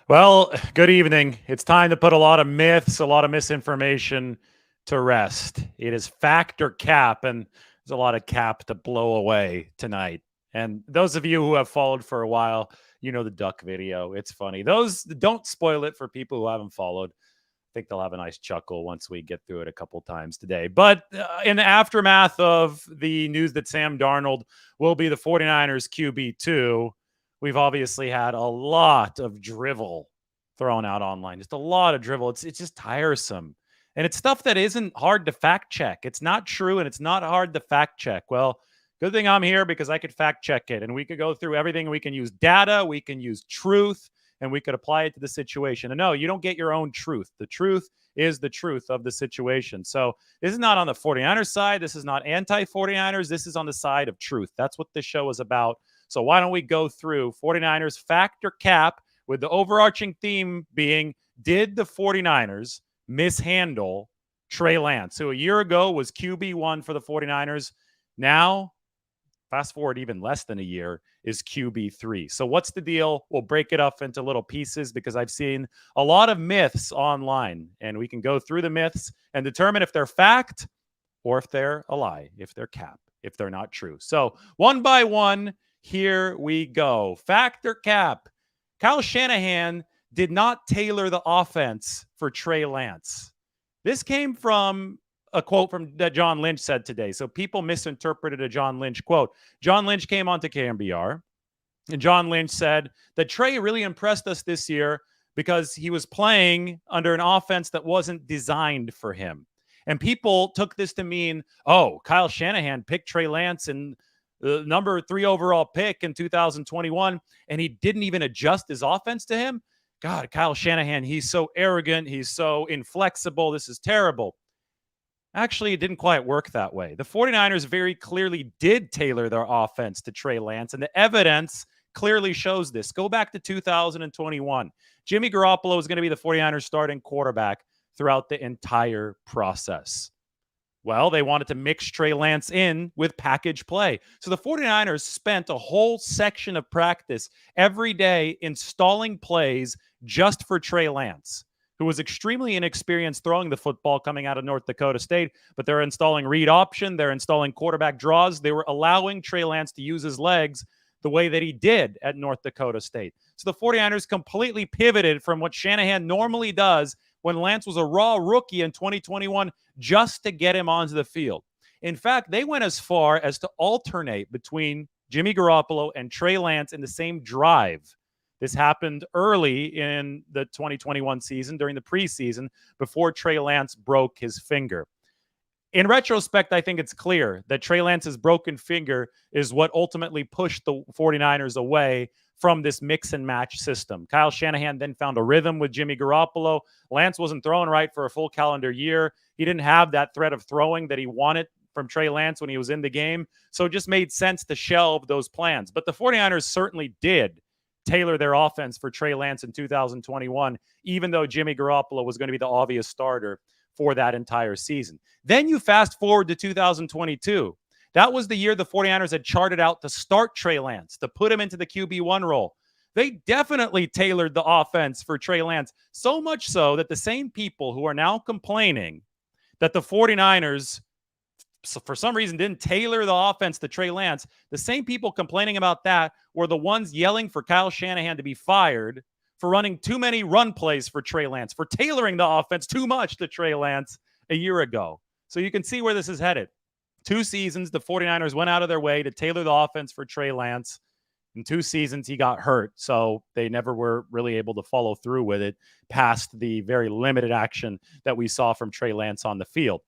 Well, good evening. It's time to put a lot of myths, a lot of misinformation to rest. It is fact or cap, and there's a lot of cap to blow away tonight. And those of you who have followed for a while, you know the duck video. It's funny. Those don't spoil it for people who haven't followed. I think they'll have a nice chuckle once we get through it a couple times today. But in the aftermath of the news that Sam Darnold will be the 49ers QB2, we've obviously had a lot of drivel thrown out online. Just a lot of drivel. It's just tiresome. And it's stuff that isn't hard to fact check. It's not true and it's not hard to fact check. Well, good thing I'm here because I could fact check it and we could go through everything. We can use data, we can use truth, and we could apply it to the situation. And no, you don't get your own truth. The truth is the truth of the situation. So this is not on the 49ers side. This is not anti-49ers. This is on the side of truth. That's what this show is about. So why don't we go through 49ers fact or cap with the overarching theme being, did the 49ers mishandle Trey Lance, who a year ago was QB1 for the 49ers? Now, fast forward even less than a year, is QB3. So what's the deal? We'll break it up into little pieces because I've seen a lot of myths online, and we can go through the myths and determine if they're fact or if they're a lie, if they're cap, if they're not true. So one by one, here we go. Fact or cap? Kyle Shanahan did not tailor the offense for Trey Lance. This came from a quote that John Lynch said today. So people misinterpreted a John Lynch quote. John Lynch came onto KMBR, and John Lynch said that Trey really impressed us this year because he was playing under an offense that wasn't designed for him. And people took this to mean, oh, Kyle Shanahan picked Trey Lance and the number 3 overall pick in 2021, and he didn't even adjust his offense to him. God, Kyle Shanahan, he's so arrogant. He's so inflexible. This is terrible. Actually, it didn't quite work that way. The 49ers very clearly did tailor their offense to Trey Lance, and the evidence clearly shows this. Go back to 2021. Jimmy Garoppolo is going to be the 49ers starting quarterback throughout the entire process. Well, they wanted to mix Trey Lance in with package play. So the 49ers spent a whole section of practice every day installing plays just for Trey Lance, who was extremely inexperienced throwing the football coming out of North Dakota State. But they're installing read option. They're installing quarterback draws. They were allowing Trey Lance to use his legs the way that he did at North Dakota State. So the 49ers completely pivoted from what Shanahan normally does when Lance was a raw rookie in 2021 just to get him onto the field. In fact, they went as far as to alternate between Jimmy Garoppolo and Trey Lance in the same drive. This happened early in the 2021 season during the preseason before Trey Lance broke his finger. In retrospect, I think it's clear that Trey Lance's broken finger is what ultimately pushed the 49ers away from this mix and match system. Kyle Shanahan then found a rhythm with Jimmy Garoppolo. Lance wasn't throwing right for a full calendar year. He didn't have that threat of throwing that he wanted from Trey Lance when he was in the game. So it just made sense to shelve those plans. But the 49ers certainly did tailor their offense for Trey Lance in 2021, even though Jimmy Garoppolo was going to be the obvious starter for that entire season. Then you fast forward to 2022. That was the year the 49ers had charted out to start Trey Lance, to put him into the QB1 role. They definitely tailored the offense for Trey Lance, so much so that the same people who are now complaining that the 49ers, for some reason, didn't tailor the offense to Trey Lance, the same people complaining about that were the ones yelling for Kyle Shanahan to be fired for running too many run plays for Trey Lance, for tailoring the offense too much to Trey Lance a year ago. So you can see where this is headed. 2 seasons, the 49ers went out of their way to tailor the offense for Trey Lance. In 2 seasons, he got hurt, so they never were really able to follow through with it past the very limited action that we saw from Trey Lance on the field.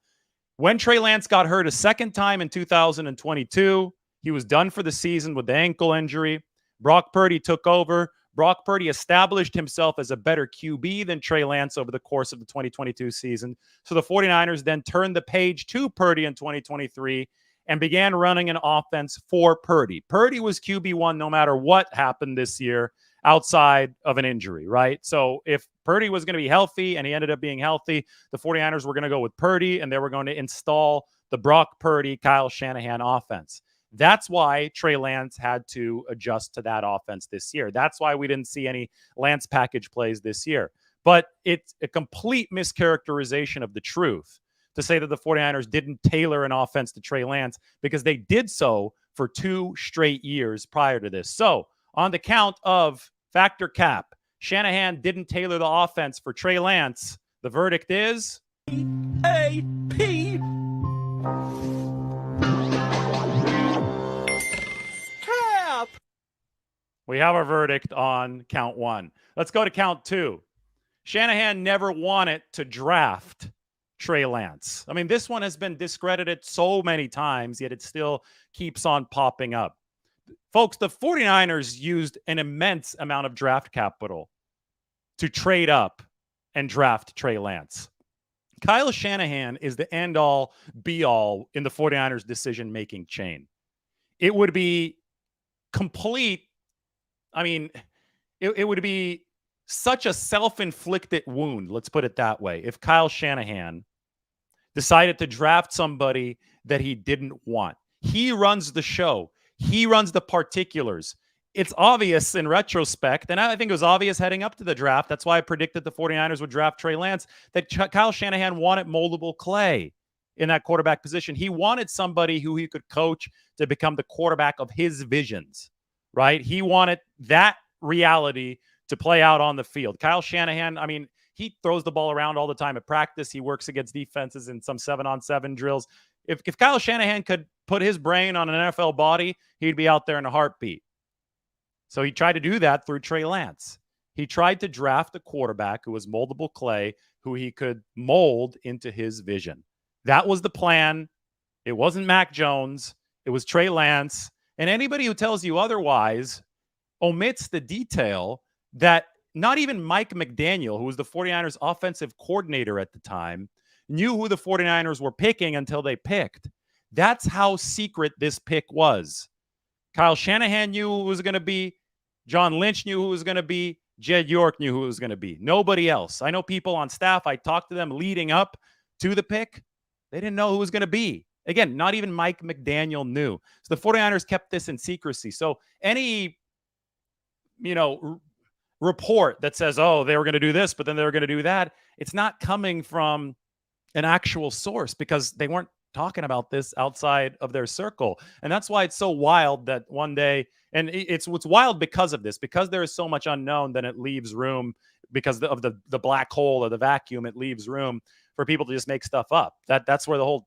When Trey Lance got hurt a second time in 2022, he was done for the season with the ankle injury. Brock Purdy took over. Brock Purdy established himself as a better QB than Trey Lance over the course of the 2022 season. So the 49ers then turned the page to Purdy in 2023 and began running an offense for Purdy. Purdy was QB1 no matter what happened this year outside of an injury, right? So if Purdy was going to be healthy and he ended up being healthy, the 49ers were going to go with Purdy and they were going to install the Brock Purdy, Kyle Shanahan offense. That's why Trey Lance had to adjust to that offense this year. That's why we didn't see any Lance package plays this year. But it's a complete mischaracterization of the truth to say that the 49ers didn't tailor an offense to Trey Lance, because they did so for 2 straight years prior to this. So, on the count of factor cap, Shanahan didn't tailor the offense for Trey Lance. The verdict is A-P. Cap. We have our verdict on count 1. Let's go to count 2. Shanahan never wanted to draft Trey Lance. I mean, this one has been discredited so many times, yet it still keeps on popping up. Folks, the 49ers used an immense amount of draft capital to trade up and draft Trey Lance. Kyle Shanahan is the end-all, be-all in the 49ers decision-making chain. It would be complete, I mean, it would be such a self-inflicted wound, let's put it that way, if Kyle Shanahan decided to draft somebody that he didn't want. He runs the show. He runs the particulars. It's obvious in retrospect, and I think it was obvious heading up to the draft. That's why I predicted the 49ers would draft Trey Lance, that Kyle Shanahan wanted moldable clay in that quarterback position. He wanted somebody who he could coach to become the quarterback of his visions, right? He wanted that reality to play out on the field. Kyle Shanahan, I mean, he throws the ball around all the time at practice. He works against defenses in some 7-on-7 drills. If Kyle Shanahan could put his brain on an NFL body, he'd be out there in a heartbeat. So he tried to do that through Trey Lance. He tried to draft a quarterback who was moldable clay, who he could mold into his vision. That was the plan. It wasn't Mac Jones. It was Trey Lance. And anybody who tells you otherwise omits the detail that not even Mike McDaniel, who was the 49ers offensive coordinator at the time, knew who the 49ers were picking until they picked. That's how secret this pick was. Kyle Shanahan knew who it was going to be. John Lynch knew who it was going to be. Jed York knew who it was going to be. Nobody else. I know people on staff, I talked to them leading up to the pick. They didn't know who it was going to be. Again, not even Mike McDaniel knew. So the 49ers kept this in secrecy. So any, report that says, oh, they were going to do this, but then they were going to do that, it's not coming from an actual source, because they weren't talking about this outside of their circle. And that's why it's so wild that one day, and it's wild because of this, because there is so much unknown, then it leaves room, because of the black hole or the vacuum, it leaves room for people to just make stuff up. That's where the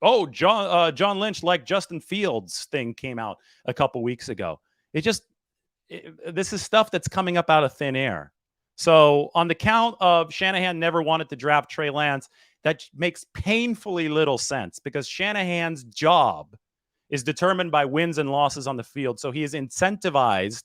whole, John Lynch like Justin Fields thing came out a couple weeks ago. This is stuff that's coming up out of thin air. So on the count of Shanahan never wanted to draft Trey Lance, that makes painfully little sense, because Shanahan's job is determined by wins and losses on the field. So he is incentivized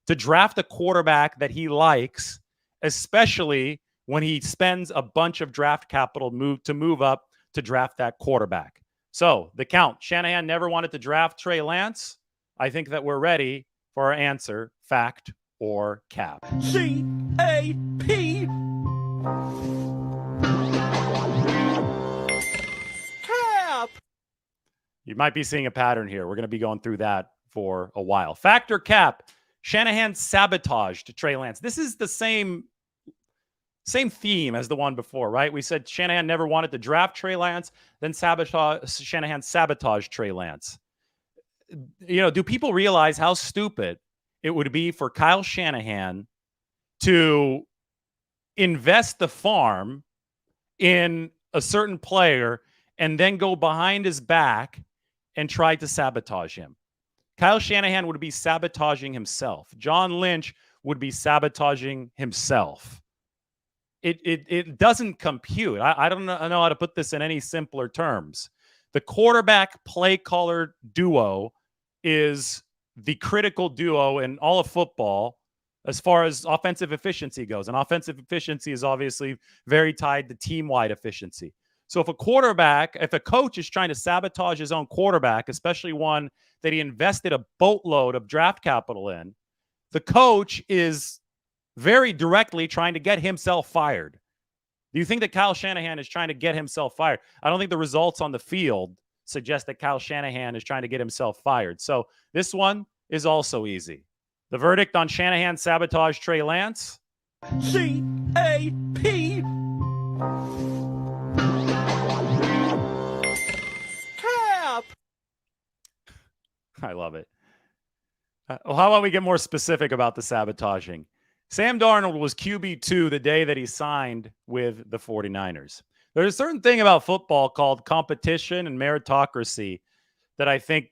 to draft a quarterback that he likes, especially when he spends a bunch of draft capital to move up to draft that quarterback. So the count, Shanahan never wanted to draft Trey Lance. I think that we're ready for our answer, fact or cap. C-A-P. Cap. You might be seeing a pattern here. We're going to be going through that for a while. Fact or cap, Shanahan sabotaged Trey Lance. This is the same theme as the one before, right? We said Shanahan never wanted to draft Trey Lance, then Shanahan sabotaged Trey Lance. Do people realize how stupid it would be for Kyle Shanahan to invest the farm in a certain player and then go behind his back and try to sabotage him? Kyle Shanahan would be sabotaging himself. John Lynch would be sabotaging himself. It doesn't compute. I don't know how to put this in any simpler terms. The quarterback play caller duo is the critical duo in all of football as far as offensive efficiency goes. And offensive efficiency is obviously very tied to team-wide efficiency. So if a coach is trying to sabotage his own quarterback, especially one that he invested a boatload of draft capital in, the coach is very directly trying to get himself fired. Do you think that Kyle Shanahan is trying to get himself fired? I don't think the results on the field suggest that Kyle Shanahan is trying to get himself fired. So this one is also easy. The verdict on Shanahan sabotage Trey Lance? C-A-P. Cap. I love it. How about we get more specific about the sabotaging? Sam Darnold was QB2 the day that he signed with the 49ers. There's a certain thing about football called competition and meritocracy that I think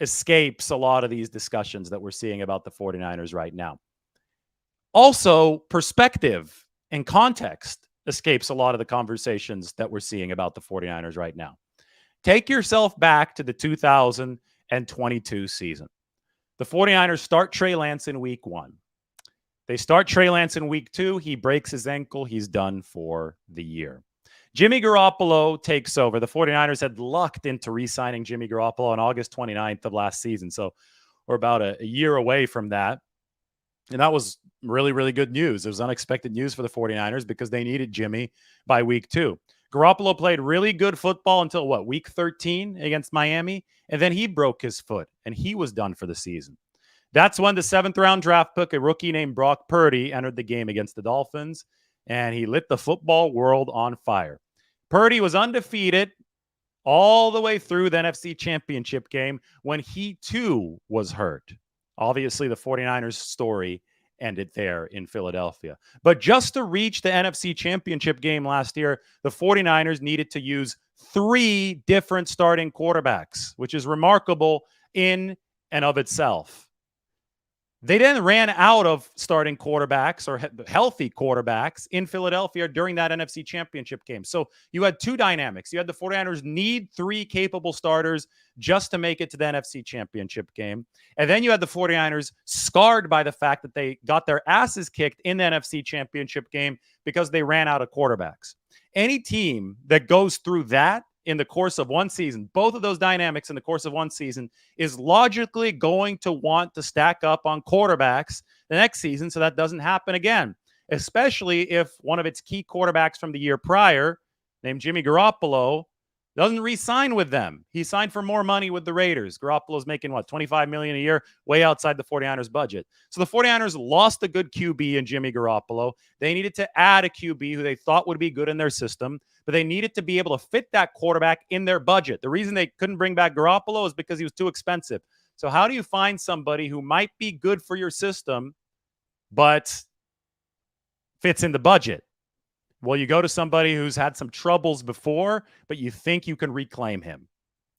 escapes a lot of these discussions that we're seeing about the 49ers right now. Also, perspective and context escapes a lot of the conversations that we're seeing about the 49ers right now. Take yourself back to the 2022 season. The 49ers start Trey Lance in week 1. They start Trey Lance in week 2. He breaks his ankle. He's done for the year. Jimmy Garoppolo takes over. The 49ers had lucked into re-signing Jimmy Garoppolo on August 29th of last season. So we're about a year away from that. And that was really, really good news. It was unexpected news for the 49ers because they needed Jimmy by week 2. Garoppolo played really good football until week 13 against Miami. And then he broke his foot and he was done for the season. That's when the 7th round draft pick, a rookie named Brock Purdy, entered the game against the Dolphins, and he lit the football world on fire. Purdy was undefeated all the way through the NFC Championship game when he too was hurt. Obviously, the 49ers story ended there in Philadelphia. But just to reach the NFC Championship game last year, the 49ers needed to use 3 different starting quarterbacks, which is remarkable in and of itself. They then ran out of starting quarterbacks or healthy quarterbacks in Philadelphia during that NFC Championship game. So you had 2 dynamics. You had the 49ers need 3 capable starters just to make it to the NFC Championship game. And then you had the 49ers scarred by the fact that they got their asses kicked in the NFC Championship game because they ran out of quarterbacks. Any team that goes through that in the course of one season, both of those dynamics in the course of one season, is logically going to want to stack up on quarterbacks the next season so that doesn't happen again, especially if one of its key quarterbacks from the year prior, named Jimmy Garoppolo, doesn't re-sign with them. He signed for more money with the Raiders. Garoppolo's making, $25 million a year, way outside the 49ers budget. So the 49ers lost a good QB in Jimmy Garoppolo. They needed to add a QB who they thought would be good in their system, but they needed to be able to fit that quarterback in their budget. The reason they couldn't bring back Garoppolo is because he was too expensive. So how do you find somebody who might be good for your system, but fits in the budget? Well, you go to somebody who's had some troubles before, but you think you can reclaim him.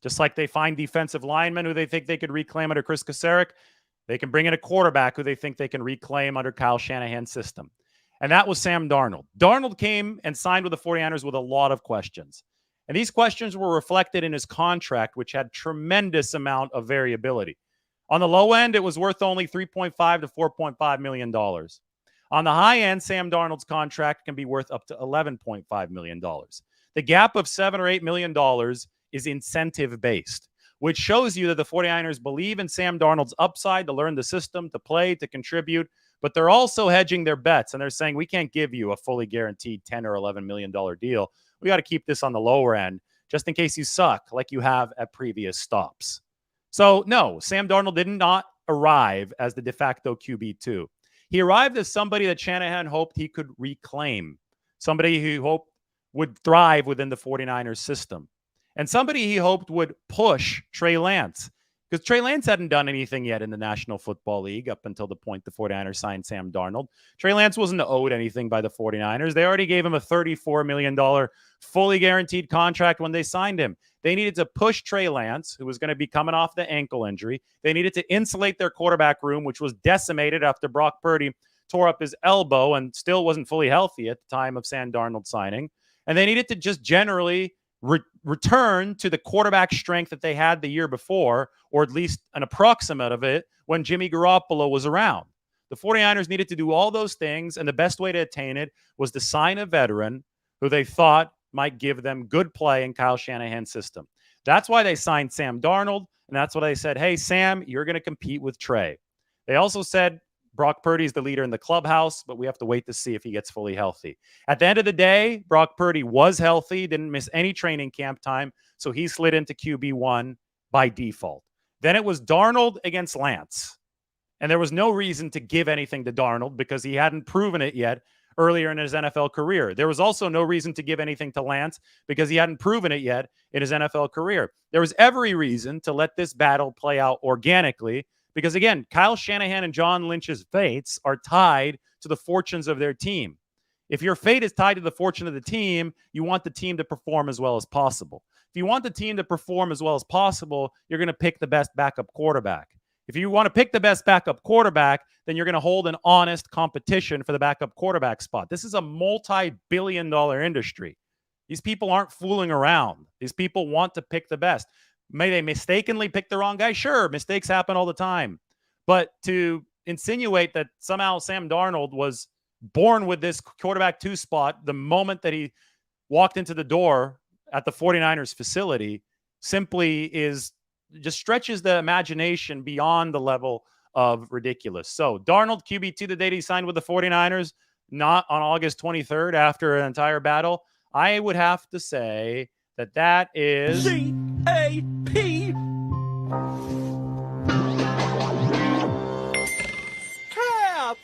Just like they find defensive linemen who they think they could reclaim under Chris Kasarik, they can bring in a quarterback who they think they can reclaim under Kyle Shanahan's system. And that was Sam Darnold. Darnold came and signed with the 49ers with a lot of questions. And these questions were reflected in his contract, which had tremendous amount of variability. On the low end, it was worth only $3.5 to $4.5 million. On the high end, Sam Darnold's contract can be worth up to $11.5 million. The gap of $7 or $8 million is incentive-based, which shows you that the 49ers believe in Sam Darnold's upside to learn the system, to play, to contribute, but they're also hedging their bets, and they're saying, we can't give you a fully guaranteed $10 or $11 million deal. We got to keep this on the lower end, just in case you suck, like you have at previous stops. So, no, Sam Darnold did not arrive as the de facto QB2. He arrived as somebody that Shanahan hoped he could reclaim, somebody he hoped would thrive within the 49ers system, and somebody he hoped would push Trey Lance, because Trey Lance hadn't done anything yet in the National Football League up until the point the 49ers signed Sam Darnold. Trey Lance wasn't owed anything by the 49ers. They already gave him a $34 million fully guaranteed contract when they signed him. They needed to push Trey Lance, who was going to be coming off the ankle injury. They needed to insulate their quarterback room, which was decimated after Brock Purdy tore up his elbow and still wasn't fully healthy at the time of Sam Darnold signing. And they needed to just generally return to the quarterback strength that they had the year before, or at least an approximate of it, when Jimmy Garoppolo was around. The 49ers needed to do all those things, and the best way to attain it was to sign a veteran who they thought might give them good play in Kyle Shanahan's system. That's why they signed Sam Darnold, and that's why they said, hey, Sam, you're going to compete with Trey. They also said, Brock Purdy's the leader in the clubhouse, but we have to wait to see if he gets fully healthy. At the end of the day, Brock Purdy was healthy, didn't miss any training camp time, so he slid into QB1 by default. Then it was Darnold against Lance. And there was no reason to give anything to Darnold because he hadn't proven it yet earlier in his NFL career. There was also no reason to give anything to Lance because he hadn't proven it yet in his NFL career. There was every reason to let this battle play out organically because, again, Kyle Shanahan and John Lynch's fates are tied to the fortunes of their team. If your fate is tied to the fortune of the team, you want the team to perform as well as possible. If you want the team to perform as well as possible, you're going to pick the best backup quarterback. If you want to pick the best backup quarterback, then you're going to hold an honest competition for the backup quarterback spot. This is a multi-billion-dollar industry. These people aren't fooling around. These people want to pick the best. May they mistakenly pick the wrong guy? Sure, mistakes happen all the time. But to insinuate that somehow Sam Darnold was born with this quarterback 2 spot the moment that he walked into the door at the 49ers facility simply just stretches the imagination beyond the level of ridiculous. So Darnold, QB2 the day he signed with the 49ers, not on August 23rd after an entire battle. I would have to say that is CAP. Cap.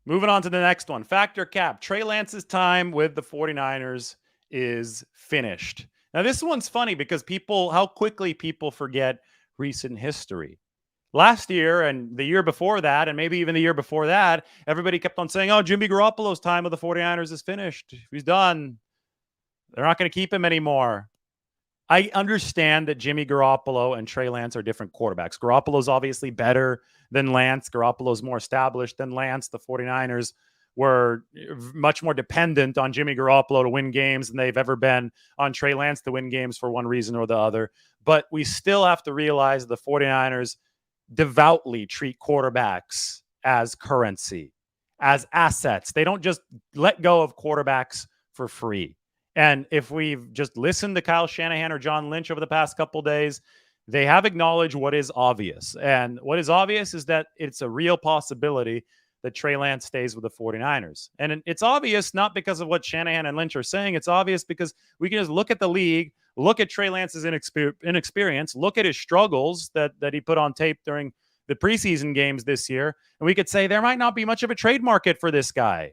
Moving on to the next one. Factor cap. Trey Lance's time with the 49ers is finished. Now, this one's funny because how quickly people forget recent history. Last year and the year before that, and maybe even the year before that, everybody kept on saying, oh, Jimmy Garoppolo's time with the 49ers is finished. He's done. They're not going to keep him anymore. I understand that Jimmy Garoppolo and Trey Lance are different quarterbacks. Garoppolo's obviously better than Lance. Garoppolo's more established than Lance. The 49ers were much more dependent on Jimmy Garoppolo to win games than they've ever been on Trey Lance to win games for one reason or the other. But we still have to realize the 49ers devoutly treat quarterbacks as currency, as assets. They don't just let go of quarterbacks for free. And if we've just listened to Kyle Shanahan or John Lynch over the past couple of days, they have acknowledged what is obvious. And what is obvious is that it's a real possibility that Trey Lance stays with the 49ers. And it's obvious not because of what Shanahan and Lynch are saying. It's obvious because we can just look at the league, look at Trey Lance's inexperience, look at his struggles that he put on tape during the preseason games this year, and we could say there might not be much of a trade market for this guy.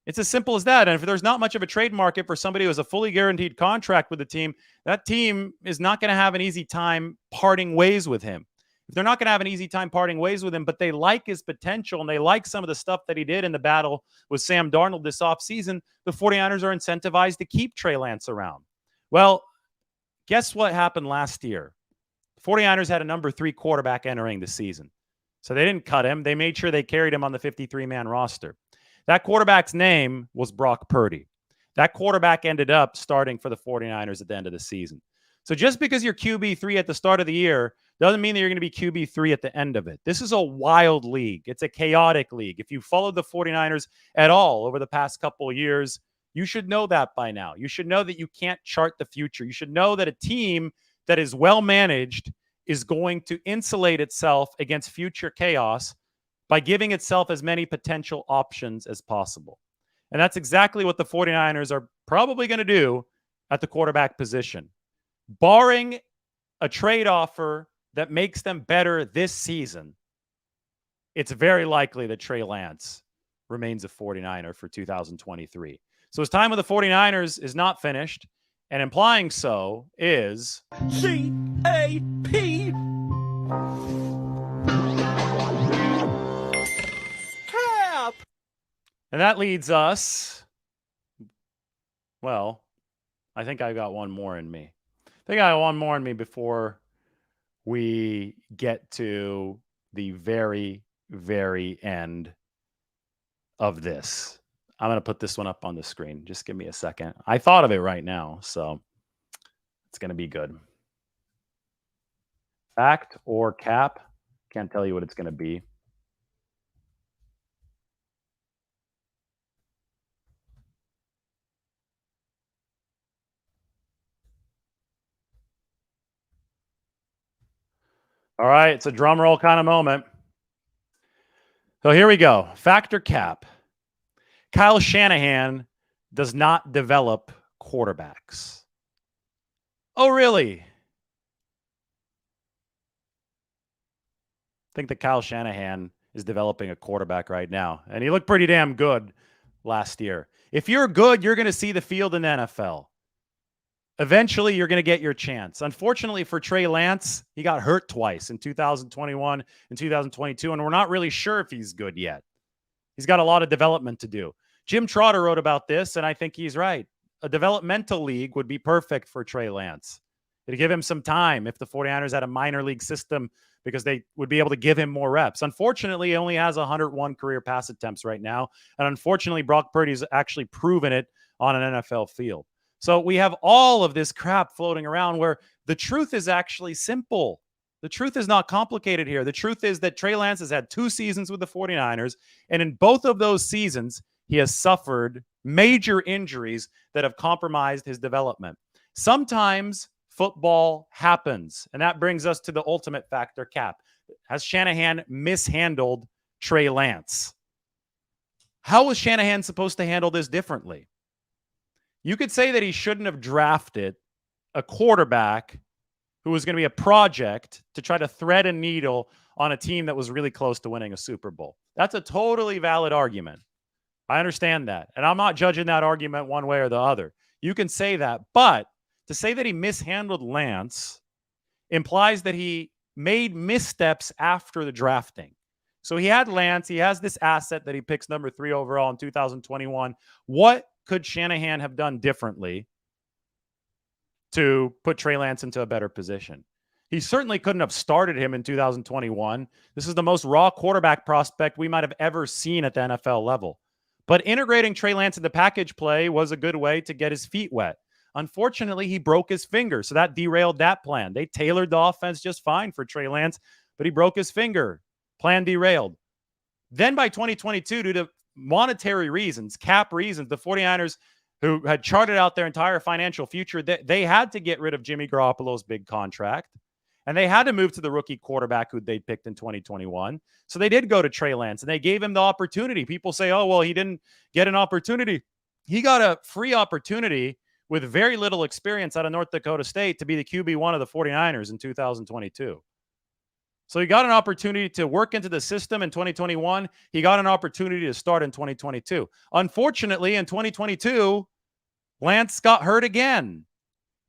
It's as simple as that. And if there's not much of a trade market for somebody who has a fully guaranteed contract with the team, that team is not going to have an easy time parting ways with him. If they're not going to have an easy time parting ways with him, but they like his potential and they like some of the stuff that he did in the battle with Sam Darnold this offseason, the 49ers are incentivized to keep Trey Lance around. Well, guess what happened last year? The 49ers had a number 3 quarterback entering the season. So they didn't cut him. They made sure they carried him on the 53-man roster. That quarterback's name was Brock Purdy. That quarterback ended up starting for the 49ers at the end of the season. So just because you're QB3 at the start of the year doesn't mean that you're going to be QB3 at the end of it. This is a wild league. It's a chaotic league. If you followed the 49ers at all over the past couple of years, you should know that by now. You should know that you can't chart the future. You should know that a team that is well managed is going to insulate itself against future chaos by giving itself as many potential options as possible. And that's exactly what the 49ers are probably going to do at the quarterback position. Barring a trade offer that makes them better this season, it's very likely that Trey Lance remains a 49er for 2023. So his time with the 49ers is not finished, and implying so is CAP. Cap. And that leads us, well, I think I got one more in me. Before we get to the very, very end of this. I'm going to put this one up on the screen. Just give me a second. I thought of it right now, so it's going to be good. Fact or cap? Can't tell you what it's going to be. All right, it's a drum roll kind of moment. So here we go. Factor cap. Kyle Shanahan does not develop quarterbacks. Oh, really? I think that Kyle Shanahan is developing a quarterback right now, and he looked pretty damn good last year. If you're good, you're going to see the field in the NFL. Eventually, you're going to get your chance. Unfortunately for Trey Lance, he got hurt twice in 2021 and 2022, and we're not really sure if he's good yet. He's got a lot of development to do. Jim Trotter wrote about this, and I think he's right. A developmental league would be perfect for Trey Lance. It'd give him some time if the 49ers had a minor league system because they would be able to give him more reps. Unfortunately, he only has 101 career pass attempts right now. And unfortunately, Brock Purdy's actually proven it on an NFL field. So we have all of this crap floating around where the truth is actually simple. The truth is not complicated here. The truth is that Trey Lance has had 2 seasons with the 49ers, and in both of those seasons, he has suffered major injuries that have compromised his development. Sometimes football happens, and that brings us to the ultimate factor cap. Has Shanahan mishandled Trey Lance? How was Shanahan supposed to handle this differently? You could say that he shouldn't have drafted a quarterback who was going to be a project to try to thread a needle on a team that was really close to winning a Super Bowl. That's a totally valid argument. I understand that. And I'm not judging that argument one way or the other. You can say that. But to say that he mishandled Lance implies that he made missteps after the drafting. So he had Lance. He has this asset that he picks number 3 overall in 2021. What could Shanahan have done differently to put Trey Lance into a better position? He certainly couldn't have started him in 2021. This is the most raw quarterback prospect we might have ever seen at the NFL level. But integrating Trey Lance into package play was a good way to get his feet wet. Unfortunately, he broke his finger, so that derailed that plan. They tailored the offense just fine for Trey Lance, but he broke his finger. Plan derailed. Then by 2022, due to monetary reasons, cap reasons, the 49ers, who had charted out their entire financial future, they had to get rid of Jimmy Garoppolo's big contract. And they had to move to the rookie quarterback who they picked in 2021. So they did go to Trey Lance, and they gave him the opportunity. People say, oh, well, he didn't get an opportunity. He got a free opportunity with very little experience out of North Dakota State to be the QB1 of the 49ers in 2022. So he got an opportunity to work into the system in 2021. He got an opportunity to start in 2022. Unfortunately, in 2022, Lance got hurt again.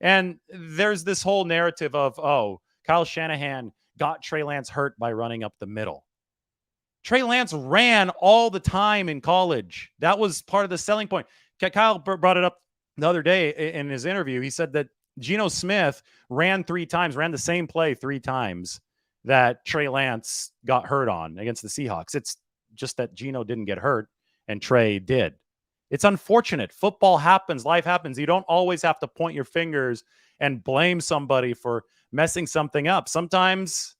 And there's this whole narrative of, oh, Kyle Shanahan got Trey Lance hurt by running up the middle. Trey Lance ran all the time in college. That was part of the selling point. Kyle brought it up the other day in his interview. He said that Geno Smith ran the same play 3 times that Trey Lance got hurt on against the Seahawks. It's just that Geno didn't get hurt and Trey did. It's unfortunate. Football happens. Life happens. You don't always have to point your fingers and blame somebody for messing something up. Sometimes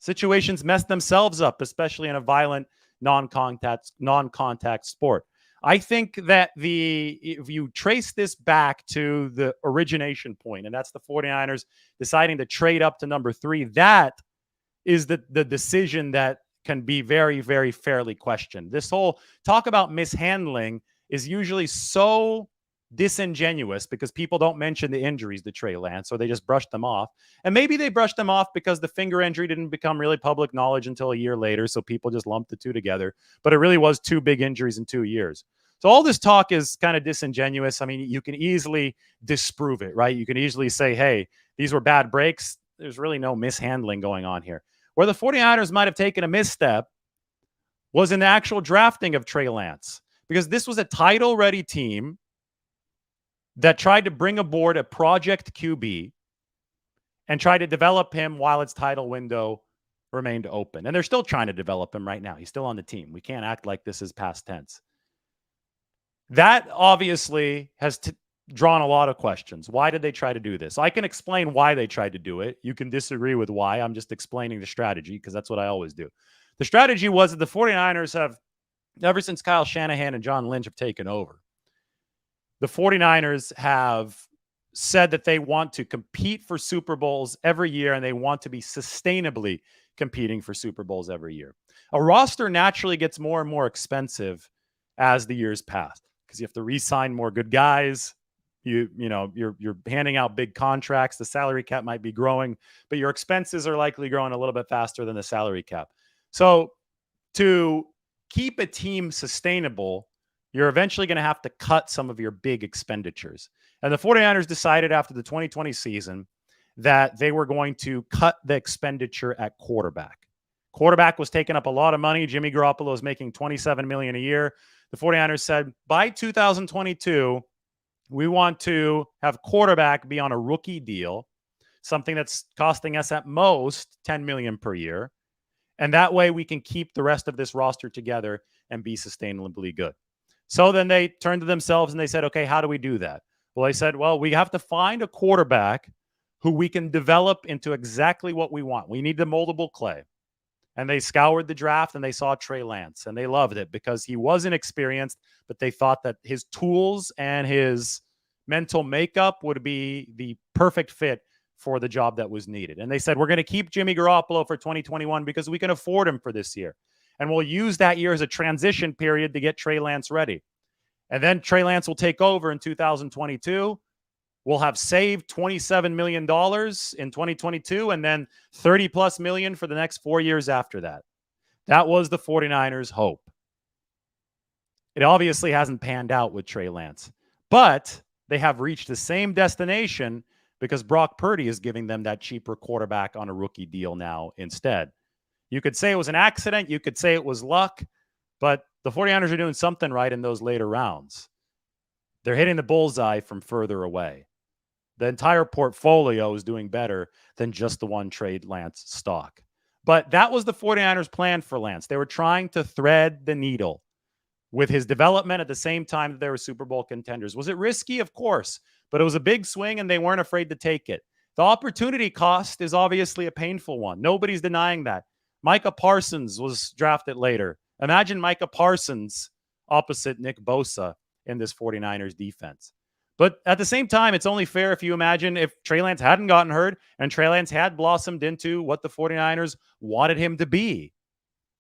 situations mess themselves up, especially in a violent non-contact sport. I think that if you trace this back to the origination point, and that's the 49ers deciding to trade up to number 3, that is the decision that can be very, very fairly questioned. This whole talk about mishandling is usually so disingenuous because people don't mention the injuries to Trey Lance, so they just brush them off. And maybe they brushed them off because the finger injury didn't become really public knowledge until a year later, so people just lumped the two together. But it really was 2 big injuries in 2 years. So all this talk is kind of disingenuous. I mean, you can easily disprove it, right? You can easily say, hey, these were bad breaks. There's really no mishandling going on here. Where the 49ers might have taken a misstep was in the actual drafting of Trey Lance, because this was a title-ready team that tried to bring aboard a project QB and try to develop him while its title window remained open. And they're still trying to develop him right now. He's still on the team. We can't act like this is past tense. That obviously has drawn a lot of questions. Why did they try to do this? I can explain why they tried to do it. You can disagree with why. I'm just explaining the strategy because that's what I always do. The strategy was that the 49ers have, ever since Kyle Shanahan and John Lynch have taken over, the 49ers have said that they want to compete for Super Bowls every year and they want to be sustainably competing for Super Bowls every year. A roster naturally gets more and more expensive as the years pass because you have to re-sign more good guys. You're handing out big contracts. The salary cap might be growing, but your expenses are likely growing a little bit faster than the salary cap. So to keep a team sustainable, you're eventually going to have to cut some of your big expenditures. And the 49ers decided after the 2020 season that they were going to cut the expenditure at quarterback. Quarterback was taking up a lot of money. Jimmy Garoppolo is making $27 million a year. The 49ers said, by 2022, we want to have quarterback be on a rookie deal, something that's costing us at most $10 million per year. And that way we can keep the rest of this roster together and be sustainably good. So then they turned to themselves and they said, okay, how do we do that? Well, they said, well, we have to find a quarterback who we can develop into exactly what we want. We need the moldable clay. And they scoured the draft and they saw Trey Lance and they loved it because he wasn't experienced, but they thought that his tools and his mental makeup would be the perfect fit for the job that was needed. And they said, we're going to keep Jimmy Garoppolo for 2021 because we can afford him for this year. And we'll use that year as a transition period to get Trey Lance ready. And then Trey Lance will take over in 2022. We'll have saved $27 million in 2022 and then 30 plus million for the next 4 years after that. That was the 49ers' hope. It obviously hasn't panned out with Trey Lance, but they have reached the same destination because Brock Purdy is giving them that cheaper quarterback on a rookie deal now instead. You could say it was an accident. You could say it was luck, but the 49ers are doing something right in those later rounds. They're hitting the bullseye from further away. The entire portfolio is doing better than just the one Trey Lance stock. But that was the 49ers' plan for Lance. They were trying to thread the needle with his development at the same time that they were Super Bowl contenders. Was it risky? Of course. But it was a big swing, and they weren't afraid to take it. The opportunity cost is obviously a painful one. Nobody's denying that. Micah Parsons was drafted later. Imagine Micah Parsons opposite Nick Bosa in this 49ers defense. But at the same time, it's only fair if you imagine if Trey Lance hadn't gotten hurt and Trey Lance had blossomed into what the 49ers wanted him to be.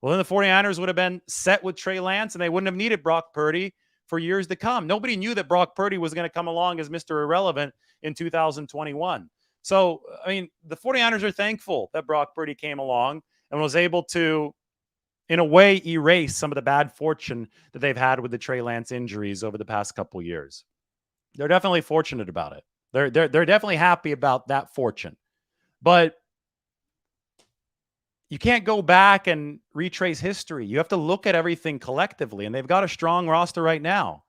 Well, then the 49ers would have been set with Trey Lance and they wouldn't have needed Brock Purdy for years to come. Nobody knew that Brock Purdy was going to come along as Mr. Irrelevant in 2021. So, I mean, the 49ers are thankful that Brock Purdy came along and was able to, in a way, erase some of the bad fortune that they've had with the Trey Lance injuries over the past couple years. They're definitely fortunate about it. They're definitely happy about that fortune. But you can't go back and retrace history. You have to look at everything collectively, and they've got a strong roster right now.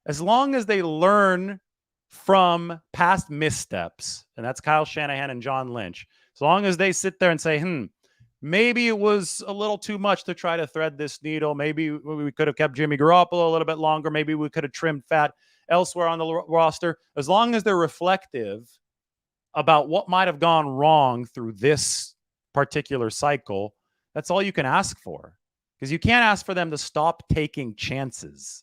As long as they learn from past missteps, and that's Kyle Shanahan and John Lynch, as long as they sit there and say, maybe it was a little too much to try to thread this needle. Maybe we could have kept Jimmy Garoppolo a little bit longer. Maybe we could have trimmed fat elsewhere on the roster. As long as they're reflective about what might have gone wrong through this particular cycle, that's all you can ask for. Because you can't ask for them to stop taking chances.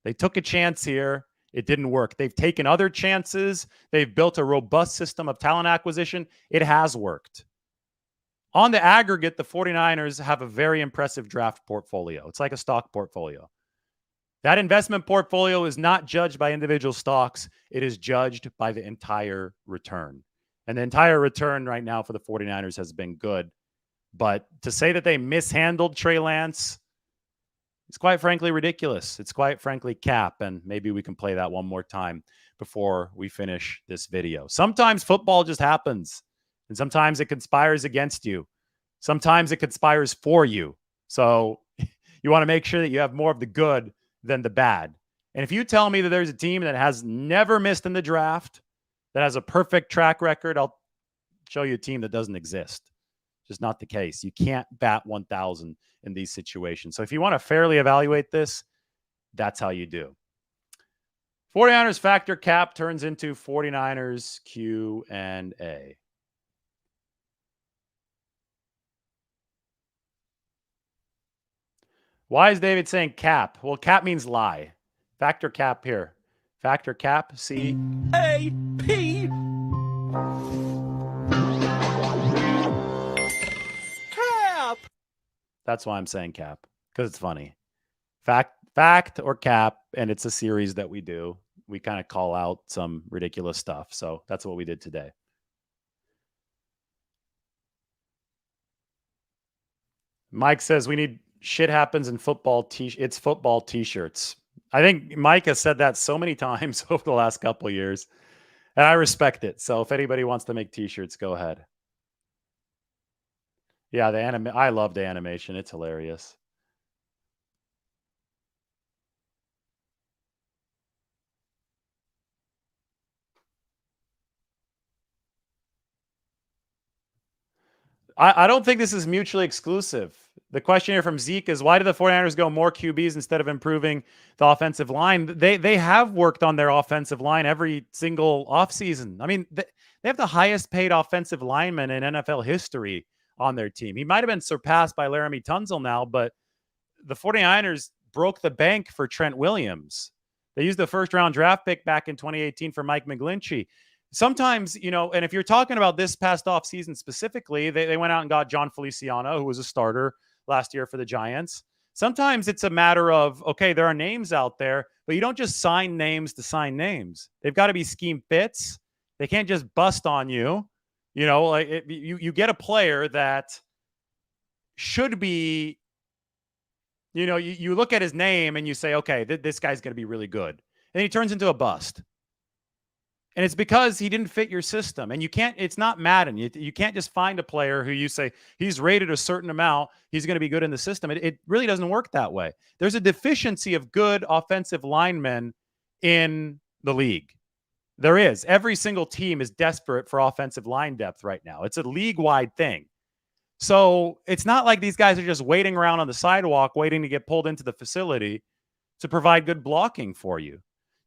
They took a chance here. It didn't work. They've taken other chances. They've built a robust system of talent acquisition. It has worked. On the aggregate, the 49ers have a very impressive draft portfolio. It's like a stock portfolio. That investment portfolio is not judged by individual stocks. It is judged by the entire return. And the entire return right now for the 49ers has been good. But to say that they mishandled Trey Lance is quite frankly ridiculous. It's quite frankly cap. And maybe we can play that one more time before we finish this video. Sometimes football just happens. And sometimes it conspires against you. Sometimes it conspires for you. So you want to make sure that you have more of the good than the bad. And if you tell me that there's a team that has never missed in the draft, that has a perfect track record, I'll show you a team that doesn't exist. Just not the case. You can't bat 1,000 in these situations. So if you want to fairly evaluate this, that's how you do. 49ers factor cap turns into 49ers Q&A. Why is David saying cap? Well, cap means lie. Factor cap here. Factor cap, C-A-P. That's why I'm saying cap, because it's funny. Fact or cap, and it's a series that we do. We kind of call out some ridiculous stuff. So that's what we did today. Mike says we need shit happens in football. It's football t-shirts. I think Mike has said that so many times over the last couple of years, and I respect it. So if anybody wants to make t-shirts, go ahead. Yeah, the anime. I love the animation. It's hilarious. I don't think this is mutually exclusive. The question here from Zeke is, why do the 49ers go more QBs instead of improving the offensive line? They have worked on their offensive line every single offseason. I mean, they have the highest paid offensive lineman in NFL history on their team. He might have been surpassed by Laramie Tunzel now, but the 49ers broke the bank for Trent Williams. They used the first round draft pick back in 2018 for Mike McGlinchey. Sometimes, and if you're talking about this past offseason specifically, they went out and got John Feliciano, who was a starter last year for the Giants. Sometimes it's a matter of, okay, there are names out there, but you don't just sign names to sign names. They've got to be scheme fits. They can't just bust on you. You get a player that should be, you look at his name and you say, okay, this guy's going to be really good. And he turns into a bust. And it's because he didn't fit your system. And it's not Madden. You can't just find a player who you say he's rated a certain amount, he's going to be good in the system. It really doesn't work that way. There's a deficiency of good offensive linemen in the league. There is. Every single team is desperate for offensive line depth right now. It's a league-wide thing. So it's not like these guys are just waiting around on the sidewalk, waiting to get pulled into the facility to provide good blocking for you.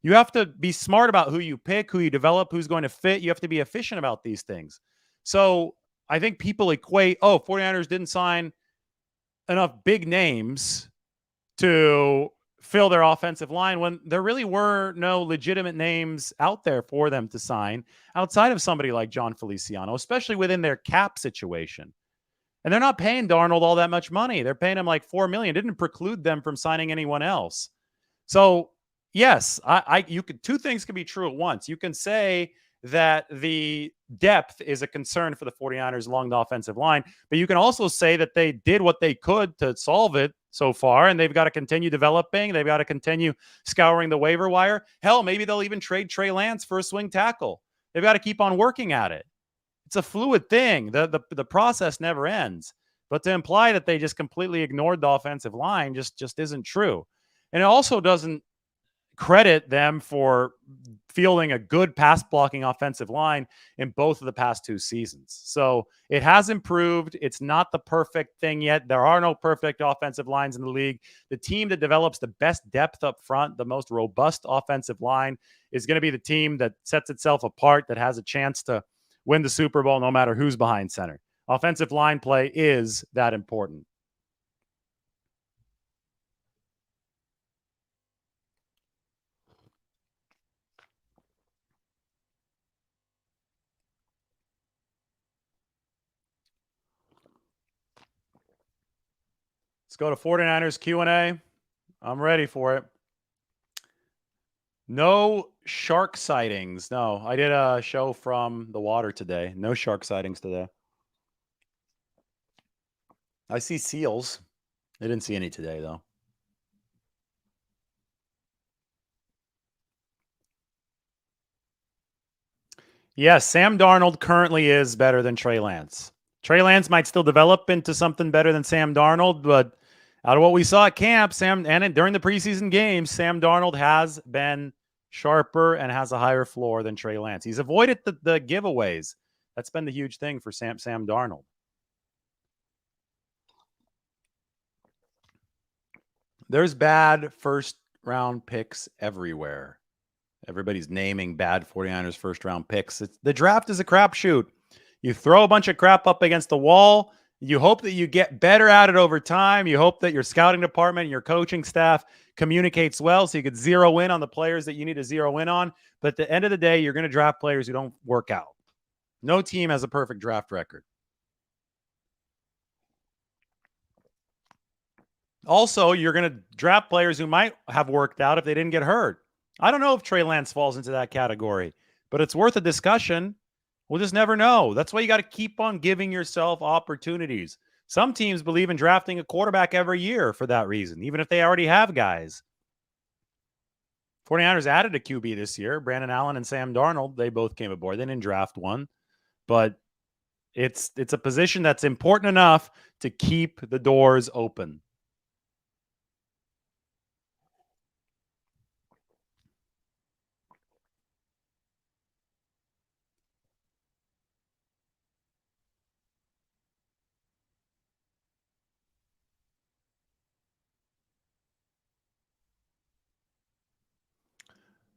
You have to be smart about who you pick, who you develop, who's going to fit. You have to be efficient about these things. So I think people equate, 49ers didn't sign enough big names to fill their offensive line when there really were no legitimate names out there for them to sign outside of somebody like John Feliciano, especially within their cap situation. And they're not paying Darnold all that much money. They're paying him like $4 million. It didn't preclude them from signing anyone else. So yes, two things can be true at once. You can say that the depth is a concern for the 49ers along the offensive line, but you can also say that they did what they could to solve it so far, and they've got to continue developing. They've got to continue scouring the waiver wire. Hell, maybe they'll even trade Trey Lance for a swing tackle. They've got to keep on working at it. It's a fluid thing. The process never ends. But to imply that they just completely ignored the offensive line just isn't true. And it also doesn't credit them for fielding a good pass blocking offensive line in both of the past two seasons. So it has improved. It's not the perfect thing yet. There are no perfect offensive lines in the league. The team that develops the best depth up front, the most robust offensive line, is going to be the team that sets itself apart, that has a chance to win the Super Bowl no matter who's behind center. Offensive line play is that important. Let's go to 49ers Q&A. I'm ready for it. No shark sightings. No, I did a show from the water today. No shark sightings today. I see seals. I didn't see any today, though. Yes, Sam Darnold currently is better than Trey Lance. Trey Lance might still develop into something better than Sam Darnold, but out of what we saw at camp, during the preseason games, Sam Darnold has been sharper and has a higher floor than Trey Lance. He's avoided the giveaways. That's been the huge thing for Sam Darnold. There's bad first round picks everywhere. Everybody's naming bad 49ers first round picks. The draft is a crapshoot. You throw a bunch of crap up against the wall. You hope that you get better at it over time. You hope that your scouting department and your coaching staff communicates well so you could zero in on the players that you need to zero in on. But at the end of the day, you're going to draft players who don't work out. No team has a perfect draft record. Also, you're going to draft players who might have worked out if they didn't get hurt. I don't know if Trey Lance falls into that category, but it's worth a discussion. We'll just never know. That's why you got to keep on giving yourself opportunities. Some teams believe in drafting a quarterback every year for that reason, even if they already have guys. 49ers added a QB this year, Brandon Allen and Sam Darnold. They both came aboard. They didn't draft one, but it's a position that's important enough to keep the doors open.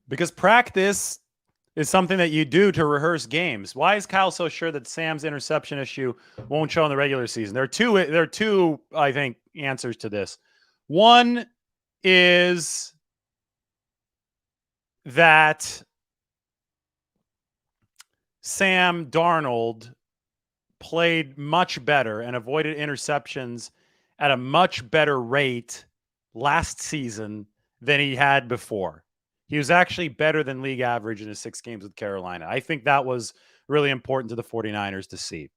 Because practice is something that you do to rehearse games. Why is Kyle so sure that Sam's interception issue won't show in the regular season? There are two, I think, answers to this. One is that Sam Darnold played much better and avoided interceptions at a much better rate last season than he had before. He was actually better than league average in his 6 games with Carolina. I think that was really important to the 49ers to see.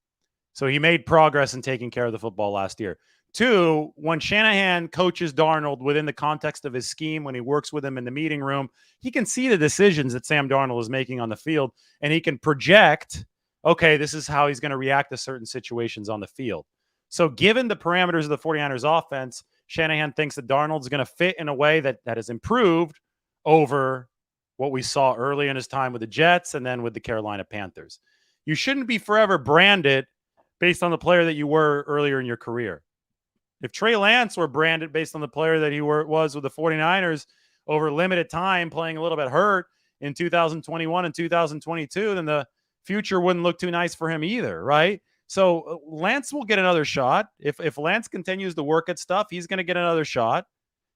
So he made progress in taking care of the football last year. Two, when Shanahan coaches Darnold within the context of his scheme, when he works with him in the meeting room, he can see the decisions that Sam Darnold is making on the field, and he can project, okay, this is how he's going to react to certain situations on the field. So given the parameters of the 49ers offense, Shanahan thinks that Darnold's going to fit in a way that has improved over what we saw early in his time with the Jets and then with the Carolina Panthers. You shouldn't be forever branded based on the player that you were earlier in your career. If Trey Lance were branded based on the player that he was with the 49ers over limited time, playing a little bit hurt in 2021 and 2022, then the future wouldn't look too nice for him either, right? So Lance will get another shot. If Lance continues to work at stuff, he's going to get another shot.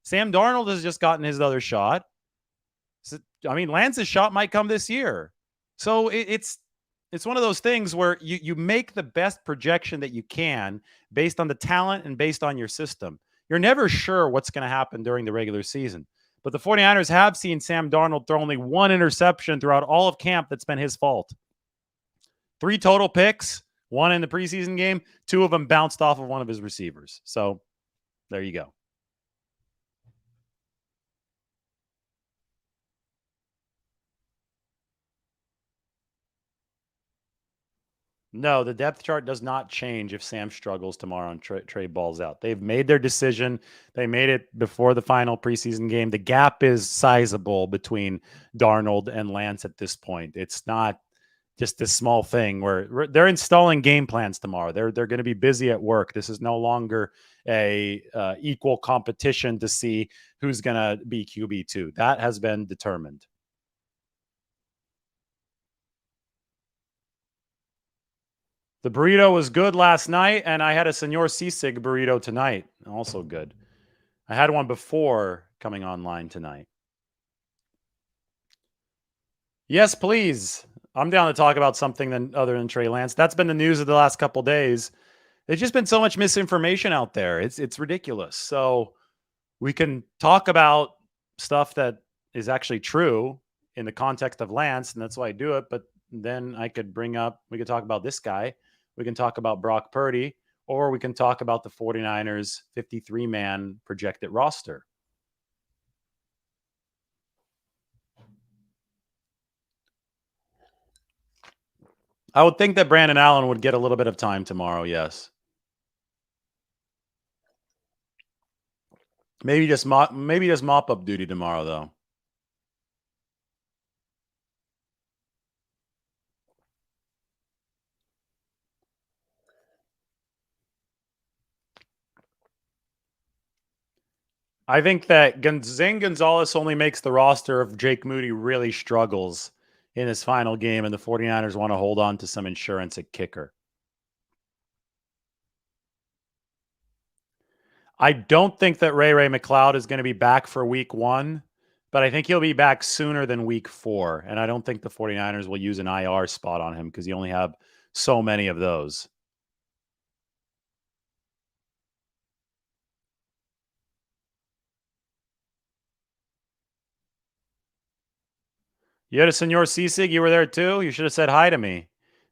Sam Darnold has just gotten his other shot. So, I mean, Lance's shot might come this year. So it's one of those things where you make the best projection that you can based on the talent and based on your system. You're never sure what's going to happen during the regular season. But the 49ers have seen Sam Darnold throw only one interception throughout all of camp that's been his fault. 3 total picks, 1 in the preseason game, 2 of them bounced off of one of his receivers. So there you go. No, the depth chart does not change if Sam struggles tomorrow and Trey balls out. They've made their decision. They made it before the final preseason game. The gap is sizable between Darnold and Lance at this point. It's not just this small thing where they're installing game plans tomorrow. They're going to be busy at work. This is no longer a equal competition to see who's going to be QB2. That has been determined. The burrito was good last night, and I had a Senor Sisig burrito tonight. Also good. I had one before coming online tonight. Yes, please. I'm down to talk about something other than Trey Lance. That's been the news of the last couple days. There's just been so much misinformation out there. It's ridiculous. So we can talk about stuff that is actually true in the context of Lance, and that's why I do it. But then we could talk about this guy. We can talk about Brock Purdy, or we can talk about the 49ers 53-man projected roster. I would think that Brandon Allen would get a little bit of time tomorrow, yes. Maybe just mop up duty tomorrow, though. I think that Zane Gonzalez only makes the roster if Jake Moody really struggles in his final game and the 49ers want to hold on to some insurance at kicker. I don't think that Ray McLeod is going to be back for week 1, but I think he'll be back sooner than week 4. And I don't think the 49ers will use an IR spot on him because you only have so many of those. You had a Senor Sisig? You were there too? You should have said hi to me.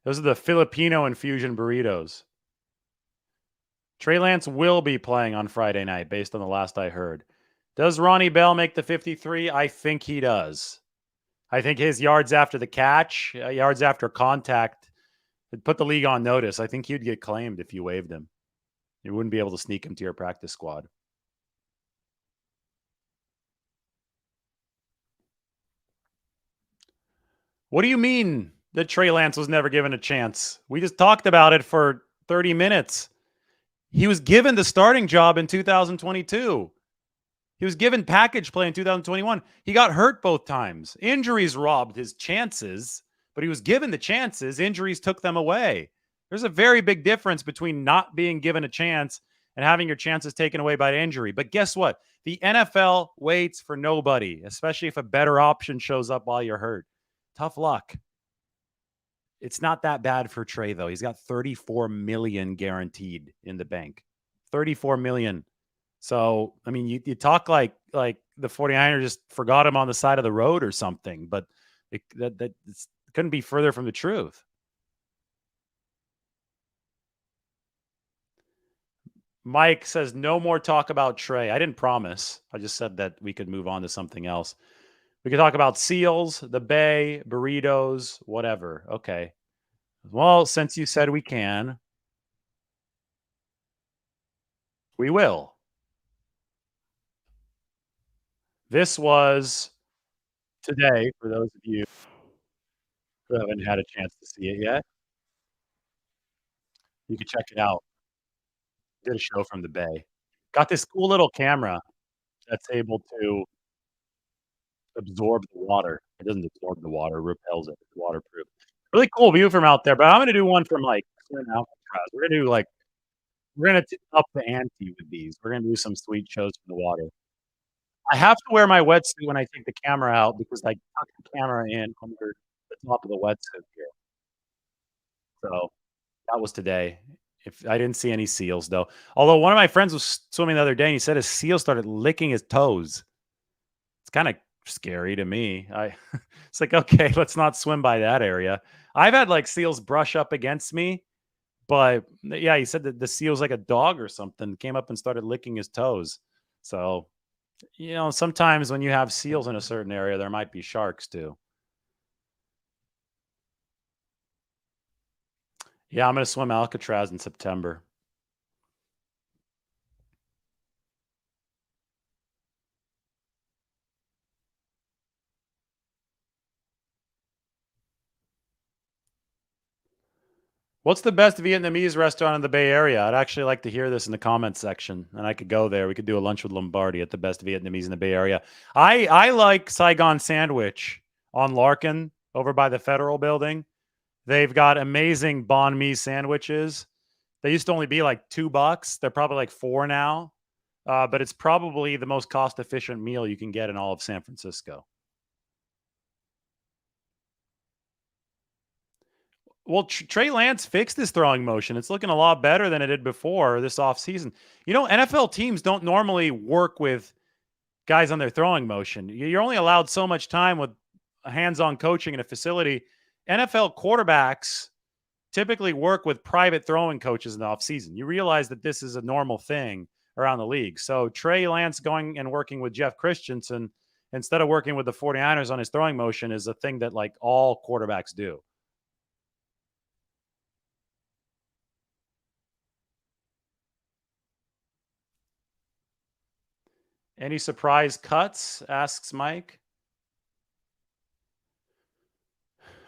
Those are the Filipino infusion burritos. Trey Lance will be playing on Friday night, based on the last I heard. Does Ronnie Bell make the 53? I think he does. I think his yards after the catch, yards after contact, would put the league on notice. I think he'd get claimed if you waived him. You wouldn't be able to sneak him to your practice squad. What do you mean that Trey Lance was never given a chance? We just talked about it for 30 minutes. He was given the starting job in 2022. He was given package play in 2021. He got hurt both times. Injuries robbed his chances, but he was given the chances. Injuries took them away. There's a very big difference between not being given a chance and having your chances taken away by injury. But guess what? The NFL waits for nobody, especially if a better option shows up while you're hurt. Tough luck. It's not that bad for Trey though. He's got 34 million guaranteed in the bank. 34 million. So, I mean, you talk like the 49ers just forgot him on the side of the road or something, but it couldn't be further from the truth. Mike says no more talk about Trey. I didn't promise. I just said that we could move on to something else. We could talk about seals, the bay, burritos, whatever. Okay. Well, since you said we can, we will. This was today, for those of you who haven't had a chance to see it yet. You can check it out. Did a show from the Bay. Got this cool little camera that's able to absorb the water. It doesn't absorb the water, it repels it. It's waterproof. Really cool view from out there, but I'm gonna do one from, like, Flint, Alcatraz. We're gonna up the ante with these. We're gonna do some sweet shows from the water. I have to wear my wetsuit when I take the camera out because I tuck the camera in under the top of the wetsuit here. So, that was today. If I didn't see any seals though. Although one of my friends was swimming the other day and he said his seal started licking his toes. It's kind of scary to me. I it's like, okay, let's not swim by that area. I've had like seals brush up against me, but yeah, he said that the seal's like a dog or something, came up and started licking his toes. So, sometimes when you have seals in a certain area, there might be sharks too. Yeah, I'm gonna swim Alcatraz in September. What's the best Vietnamese restaurant in the Bay Area? I'd actually like to hear this in the comments section, and I could go there. We could do a lunch with Lombardi at the best Vietnamese in the Bay Area. I like Saigon Sandwich on Larkin over by the Federal Building. They've got amazing banh mi sandwiches. They used to only be like $2. They're probably like four now, but it's probably the most cost efficient meal you can get in all of San Francisco. Well, Trey Lance fixed his throwing motion. It's looking a lot better than it did before this offseason. NFL teams don't normally work with guys on their throwing motion. You're only allowed so much time with hands-on coaching in a facility. NFL quarterbacks typically work with private throwing coaches in the offseason. You realize that this is a normal thing around the league. So Trey Lance going and working with Jeff Christensen instead of working with the 49ers on his throwing motion is a thing that like all quarterbacks do. Any surprise cuts? Asks Mike.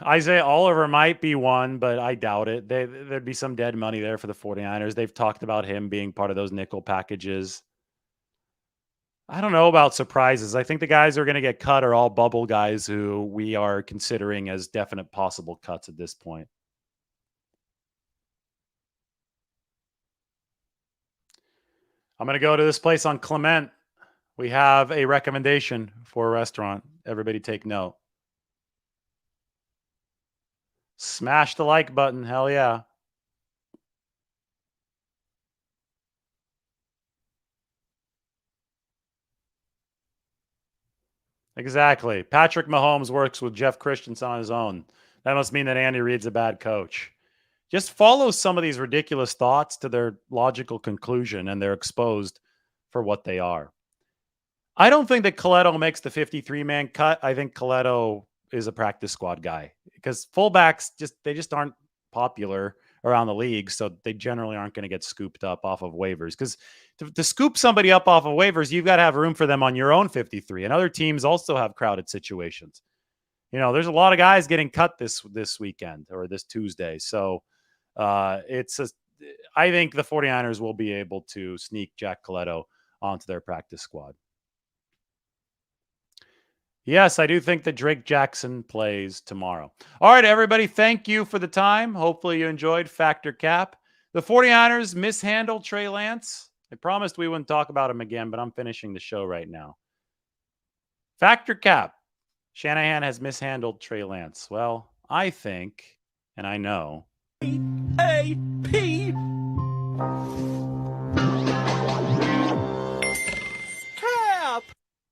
Isaiah Oliver might be one, but I doubt it. There'd be some dead money there for the 49ers. They've talked about him being part of those nickel packages. I don't know about surprises. I think the guys who are going to get cut are all bubble guys who we are considering as definite possible cuts at this point. I'm going to go to this place on Clement. We have a recommendation for a restaurant. Everybody take note. Smash the like button. Hell yeah. Exactly. Patrick Mahomes works with Jeff Christensen on his own. That must mean that Andy Reid's a bad coach. Just follow some of these ridiculous thoughts to their logical conclusion, and they're exposed for what they are. I don't think that Coletto makes the 53-man cut. I think Coletto is a practice squad guy because fullbacks just aren't popular around the league, so they generally aren't going to get scooped up off of waivers. Because to scoop somebody up off of waivers, you've got to have room for them on your own 53, and other teams also have crowded situations. There's a lot of guys getting cut this weekend or this Tuesday, so I think the 49ers will be able to sneak Jack Coletto onto their practice squad. Yes, I do think that Drake Jackson plays tomorrow. All right, everybody, thank you for the time. Hopefully you enjoyed Factor Cap. The 49ers mishandled Trey Lance. I promised we wouldn't talk about him again, but I'm finishing the show right now. Factor Cap. Shanahan has mishandled Trey Lance. Well, I think, and I know. AP